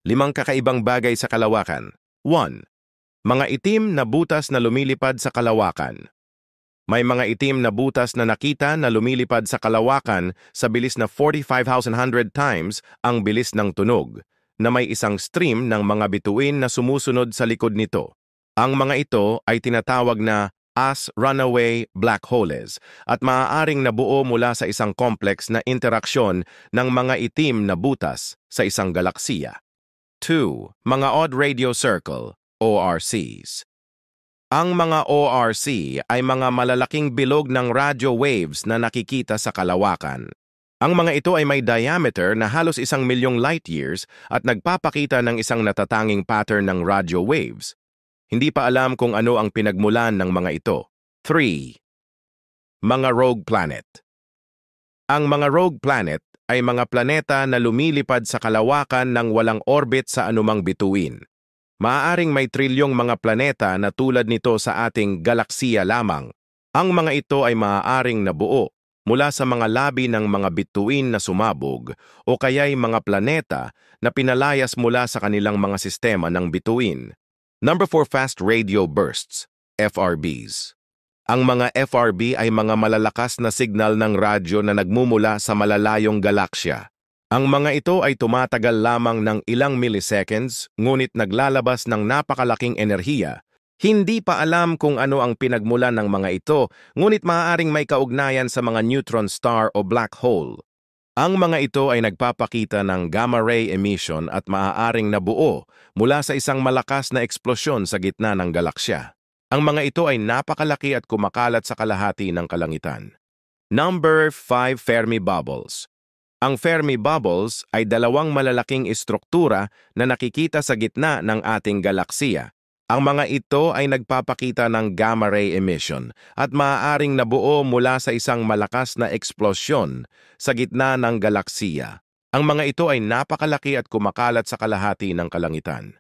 5 kakaibang bagay sa kalawakan. 1. Mga itim na butas na lumilipad sa kalawakan. May mga itim na butas na nakita na lumilipad sa kalawakan sa bilis na 45,100 times ang bilis ng tunog, na may isang stream ng mga bituin na sumusunod sa likod nito. Ang mga ito ay tinatawag na as runaway black holes at maaaring nabuo mula sa isang complex na interaksyon ng mga itim na butas sa isang galaksiya. 2. Mga odd radio circle, ORCs. Ang mga ORC ay mga malalaking bilog ng radio waves na nakikita sa kalawakan. Ang mga ito ay may diameter na halos 1,000,000 light years at nagpapakita ng isang natatanging pattern ng radio waves. Hindi pa alam kung ano ang pinagmulan ng mga ito. 3. Mga rogue planet. Ang mga rogue planet ay mga planeta na lumilipad sa kalawakan ng walang orbit sa anumang bituin. Maaaring may trilyong mga planeta na tulad nito sa ating galaksiya lamang. Ang mga ito ay maaaring nabuo mula sa mga labi ng mga bituin na sumabog o kaya'y mga planeta na pinalayas mula sa kanilang mga sistema ng bituin. Number 4. Fast radio bursts, FRBs. Ang mga FRB ay mga malalakas na signal ng radyo na nagmumula sa malalayong galaksya. Ang mga ito ay tumatagal lamang ng ilang milliseconds, ngunit naglalabas ng napakalaking enerhiya. Hindi pa alam kung ano ang pinagmulan ng mga ito, ngunit maaaring may kaugnayan sa mga neutron star o black hole. Ang mga ito ay nagpapakita ng gamma ray emission at maaaring nabuo mula sa isang malakas na eksplosyon sa gitna ng galaksya. Ang mga ito ay napakalaki at kumakalat sa kalahati ng kalangitan. Number 5. Fermi bubbles. Ang Fermi bubbles ay dalawang malalaking istruktura na nakikita sa gitna ng ating galaksiya. Ang mga ito ay nagpapakita ng gamma ray emission at maaaring nabuo mula sa isang malakas na eksplosyon sa gitna ng galaksiya. Ang mga ito ay napakalaki at kumakalat sa kalahati ng kalangitan.